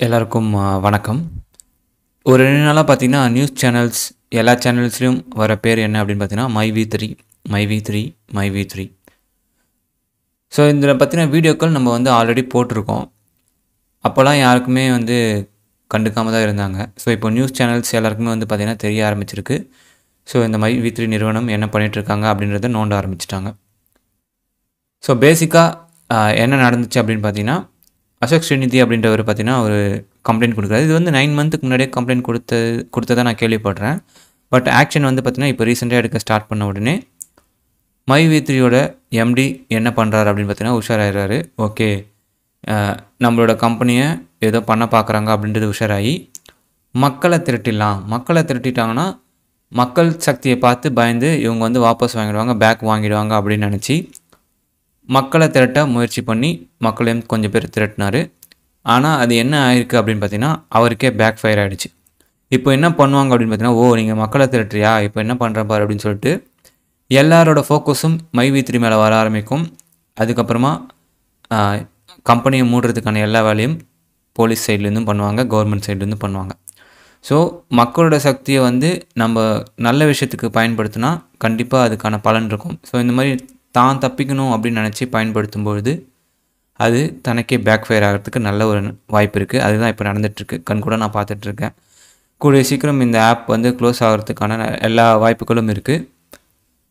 எல்லாருக்கும் வணக்கம். ஒரு 2 நாளா பார்த்தீங்கன்னா, நியூஸ் சேனல்ஸ் எல்லா சேனல்ஸ்லயும் வர பேர் என்ன அப்படின்னு பார்த்தீங்கன்னா, மைவி3, மைவி3, மைவி3. ஸோ இதில பத்தின வீடியோக்கள் நம்ம வந்து ஆல்ரெடி போட்டிருக்கோம். அப்போலாம் யாருக்குமே வந்து கண்டுக்காம தான் இருந்தாங்க. ஸோ இப்போ நியூஸ் சேனல்ஸ் எல்லாருக்குமே வந்து பார்த்தீங்கன்னா தெரிய ஆரம்பிச்சிருக்கு. ஸோ இந்த மைவி3 நிறுவனம் என்ன பண்ணிகிட்ருக்காங்க அப்படின்றத நோண்ட ஆரம்பிச்சுட்டாங்க. ஸோ பேசிக்கா என்ன நடந்துச்சு அப்படின்னு பார்த்தீங்கன்னா, அசோக் ஸ்ரீநிதி அப்படின்றவர் பார்த்தீங்கன்னா ஒரு கம்ப்ளைண்ட் கொடுக்குறாரு. இது வந்து 9 மந்த்துக்கு முன்னாடியே கம்ப்ளைண்ட் கொடுத்ததா நான் கேள்விப்படுறேன். பட் ஆக்ஷன் வந்து பார்த்தீங்கன்னா இப்போ ரீசெண்டாக எடுக்க ஸ்டார்ட் பண்ண உடனே மைவி3யோட எம்டி என்ன பண்ணுறாரு அப்படின்னு பார்த்தீங்கன்னா உஷாராயிடுறாரு. ஓகே, நம்மளோட கம்பெனியை ஏதோ பண்ண பார்க்குறாங்க அப்படின்றது உஷாராகி மக்களை திரட்டிடலாம். மக்களை திரட்டிட்டாங்கன்னா மக்கள் சக்தியை பார்த்து பயந்து இவங்க வந்து வாபஸ் வாங்கிடுவாங்க, பேக் வாங்கிடுவாங்க அப்படின்னு நினச்சி மக்களை திரட்ட முயற்சி பண்ணி மக்களையும் கொஞ்சம் பேர் திரட்டினார். ஆனால் அது என்ன ஆயிருக்கு அப்படின்னு பார்த்தீங்கன்னா அவருக்கே பேக் ஃபயர் ஆகிடுச்சு. இப்போ என்ன பண்ணுவாங்க அப்படின்னு பார்த்தீங்கன்னா, நீங்கள் மக்களை திரட்டுறியா, இப்போ என்ன பண்ணுற பாரு அப்படின்னு சொல்லிட்டு எல்லாரோட ஃபோக்கஸும் மைவி3 மேலே வர ஆரம்பிக்கும். அதுக்கப்புறமா கம்பெனியை மூடுறதுக்கான எல்லா வேலையும் போலீஸ் சைட்லேருந்தும் பண்ணுவாங்க, கவர்மெண்ட் சைட்லேருந்தும் பண்ணுவாங்க. ஸோ மக்களோட சக்தியை வந்து நம்ம நல்ல விஷயத்துக்கு பயன்படுத்தினா கண்டிப்பாக அதுக்கான பலன் இருக்கும். ஸோ இந்த மாதிரி தான் தப்பிக்கணும் அப்படின்னு நினச்சி பயன்படுத்தும்பொழுது அது தனக்கே பேக் ஃபயர் ஆகிறதுக்கு நல்ல ஒரு வாய்ப்பு இருக்குது. அதுதான் இப்போ நடந்துகிட்ருக்கு. கண்கூட நான் பார்த்துட்ருக்கேன். கூடிய சீக்கிரம் இந்த ஆப் வந்து க்ளோஸ் ஆகிறதுக்கான எல்லா வாய்ப்புகளும் இருக்குது.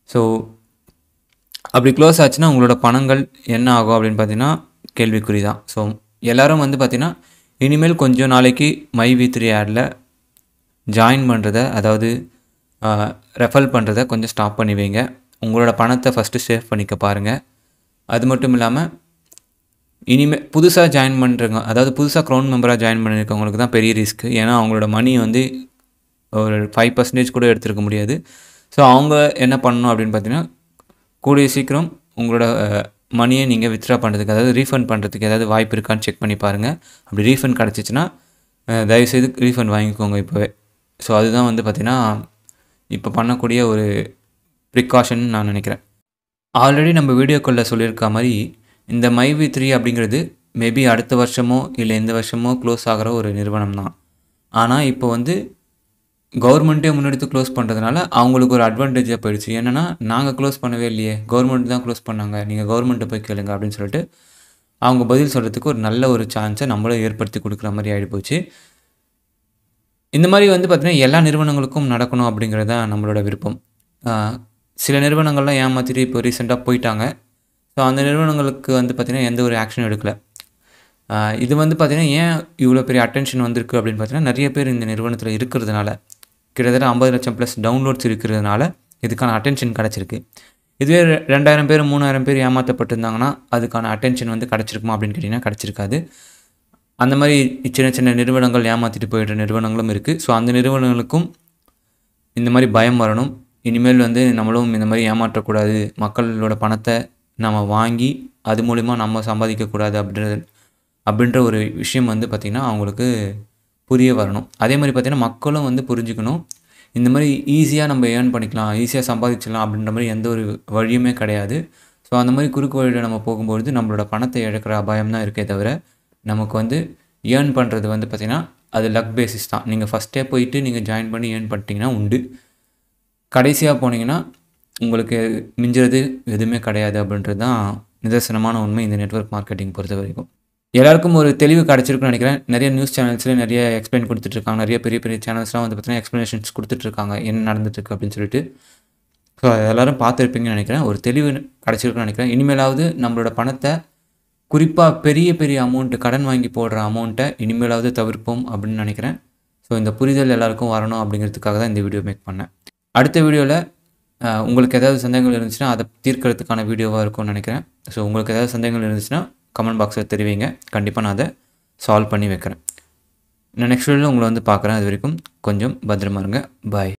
ஸோ அப்படி க்ளோஸ் ஆச்சுன்னா உங்களோட பணங்கள் என்ன ஆகும் அப்படின்னு பார்த்தீங்கன்னா கேள்விக்குறி தான். ஸோ எல்லோரும் வந்து பார்த்திங்கன்னா இனிமேல் கொஞ்சம் நாளைக்கு மைவி3 ஆடில் ஜாயின் பண்ணுறத, அதாவது ரெஃபர் பண்ணுறத கொஞ்சம் ஸ்டாப் பண்ணி வைங்க. உங்களோட பணத்தை ஃபஸ்ட்டு சேவ் பண்ணிக்க பாருங்கள். அது மட்டும் இல்லாமல் இனிமேல் புதுசாக ஜாயின் பண்ணுறவங்க, அதாவது புதுசாக க்ரௌன் மெம்பராக ஜாயின் பண்ணியிருக்கவங்களுக்கு தான் பெரிய ரிஸ்க்கு. ஏன்னா அவங்களோட மணி வந்து ஒரு 5% கூட எடுத்துருக்க முடியாது. ஸோ அவங்க என்ன பண்ணணும் அப்படின்னு பார்த்தீங்கன்னா, கூடிய சீக்கிரம் உங்களோட மணியை நீங்கள் வித்ட்ரா பண்ணுறதுக்கு, அதாவது ரீஃபண்ட் பண்ணுறதுக்கு ஏதாவது வாய்ப்பு இருக்கான்னு செக் பண்ணி பாருங்கள். அப்படி ரீஃபண்ட் கிடச்சிச்சின்னா தயவுசெய்து ரீஃபண்ட் வாங்கிக்கோங்க இப்போவே. ஸோ அதுதான் வந்து பார்த்திங்கன்னா இப்போ பண்ணக்கூடிய ஒரு ப்ரிகாஷன் நான் நினைக்கிறேன். ஆல்ரெடி நம்ம வீடியோக்களில் சொல்லியிருக்க மாதிரி இந்த மைவி3 அப்படிங்கிறது மேபி அடுத்த வருஷமோ இல்லை இந்த வருஷமோ க்ளோஸ் ஆகிற ஒரு நிறுவனம் தான். ஆனால் இப்போ வந்து கவர்மெண்ட்டே முன்னெடுத்து க்ளோஸ் பண்ணுறதுனால அவங்களுக்கு ஒரு அட்வான்டேஜாக போயிடுச்சு. என்னென்னா, நாங்கள் க்ளோஸ் பண்ணவே இல்லையே, கவர்மெண்ட் தான் க்ளோஸ் பண்ணாங்க, நீங்கள் கவர்மெண்ட்டை போய் கேளுங்க அப்படின்னு சொல்லிட்டு அவங்க பதில் சொல்கிறதுக்கு ஒரு நல்ல ஒரு சான்ஸை நம்மளும் ஏற்படுத்தி கொடுக்குற மாதிரி ஆகிடுப்போச்சு. இந்த மாதிரி வந்து பார்த்திங்கன்னா எல்லா நிறுவனங்களுக்கும் நடக்கணும் அப்படிங்கிறது தான் நம்மளோட விருப்பம். சில நிறுவனங்கள்லாம் ஏமாற்றிட்டு இப்போ ரீசெண்டாக போயிட்டாங்க. ஸோ அந்த நிறுவனங்களுக்கு வந்து பார்த்திங்கன்னா எந்த ஒரு ஆக்ஷனும் எடுக்கலை. இது வந்து பார்த்திங்கன்னா ஏன் இவ்வளோ பெரிய அட்டென்ஷன் வந்திருக்கு அப்படின்னு பார்த்தீங்கன்னா, நிறைய பேர் இந்த நிறுவனத்தில் இருக்கிறதுனால, கிட்டத்தட்ட 50 லட்சம் ப்ளஸ் டவுன்லோட்ஸ் இருக்கிறதுனால இதுக்கான அட்டென்ஷன் கிடச்சிருக்கு. இதுவே 2000 பேர் 3000 பேர் ஏமாற்றப்பட்டிருந்தாங்கன்னா அதுக்கான அட்டென்ஷன் வந்து கிடச்சிருக்குமா அப்படின்னு கேட்டிங்கன்னா கிடச்சிருக்காது. அந்த மாதிரி சின்ன சின்ன நிறுவனங்கள் ஏமாற்றிட்டு போயிடுற நிறுவனங்களும் இருக்குது. ஸோ அந்த நிறுவனங்களுக்கும் இந்த மாதிரி பயம் வரணும். இனிமேல் வந்து நம்மளும் இந்த மாதிரி ஏமாற்றக்கூடாது, மக்களோட பணத்தை நம்ம வாங்கி அது மூலிமா நம்ம சம்பாதிக்கக்கூடாது அப்படின்ற ஒரு விஷயம் வந்து பார்த்திங்கன்னா அவங்களுக்கு புரிய வரணும். அதே மாதிரி பார்த்திங்கன்னா மக்களும் வந்து புரிஞ்சுக்கணும், இந்த மாதிரி ஈஸியாக நம்ம ஏர்ன் பண்ணிக்கலாம், ஈஸியாக சம்பாதிச்சிடலாம் அப்படின்ற மாதிரி எந்த ஒரு வழியுமே கிடையாது. ஸோ அந்த மாதிரி குறுக்கு வழியில் நம்ம போகும்பொழுது நம்மளோட பணத்தை இழக்கிற அபாயம் தான் இருக்கே தவிர, நமக்கு வந்து ஏர்ன் பண்ணுறது வந்து பார்த்திங்கன்னா அது லக் பேசிஸ் தான். நீங்கள் ஃபஸ்ட்டே போயிட்டு நீங்கள் ஜாயின் பண்ணி ஏர்ன் பண்ணிட்டீங்கன்னா உண்டு, கடைசியாக போனீங்கன்னா உங்களுக்கு மிஞ்சுறது எதுவுமே கிடையாது அப்படின்றது தான் நிதர்சனமான உண்மை இந்த நெட்வொர்க் மார்க்கெட்டிங் பொறுத்த வரைக்கும். எல்லாருக்கும் ஒரு தெளிவு கிடச்சிருக்குன்னு நினைக்கிறேன். நிறைய நியூஸ் சேனல்ஸில் நிறைய எக்ஸ்பிளைன் கொடுத்துட்ருக்காங்க. நிறைய பெரிய பெரிய சேனல்ஸ்லாம் வந்து பார்த்திங்கன்னா எக்ஸ்ப்ளனேஷன்ஸ் கொடுத்துட்ருக்காங்க என்ன நடந்துட்டுருக்கு அப்படின்னு சொல்லிட்டு. ஸோ எல்லோரும் பார்த்துருப்பீங்கன்னு நினைக்கிறேன். ஒரு தெளிவு கிடச்சிருக்குன்னு நினைக்கிறேன். இனிமேலாவது நம்மளோட பணத்தை, குறிப்பாக பெரிய பெரிய அமௌண்ட்டு கடன் வாங்கி போடுற அமௌண்ட்டை இனிமேலாவது தவிர்ப்போம் அப்படின்னு நினைக்கிறேன். ஸோ இந்த புரிதல் எல்லாருக்கும் வரணும் அப்படிங்கிறதுக்காக தான் இந்த வீடியோ மேக் பண்ணேன். அடுத்த வீடியோவில் உங்களுக்கு ஏதாவது சந்தேகங்கள் இருந்துச்சுன்னா அதை தீர்க்கிறதுக்கான வீடியோவாக இருக்கும்னு நினைக்கிறேன். ஸோ உங்களுக்கு ஏதாவது சந்தேகங்கள் இருந்துச்சுன்னா கமெண்ட் பாக்ஸில் தெரிவிங்க. கண்டிப்பாக நான் அதை சால்வ் பண்ணி வைக்கிறேன். நான் நெக்ஸ்ட் வீடியோவில் உங்களை வந்து பார்க்குறேன். அது வரைக்கும் கொஞ்சம் பத்திரமா இருங்க. பாய்.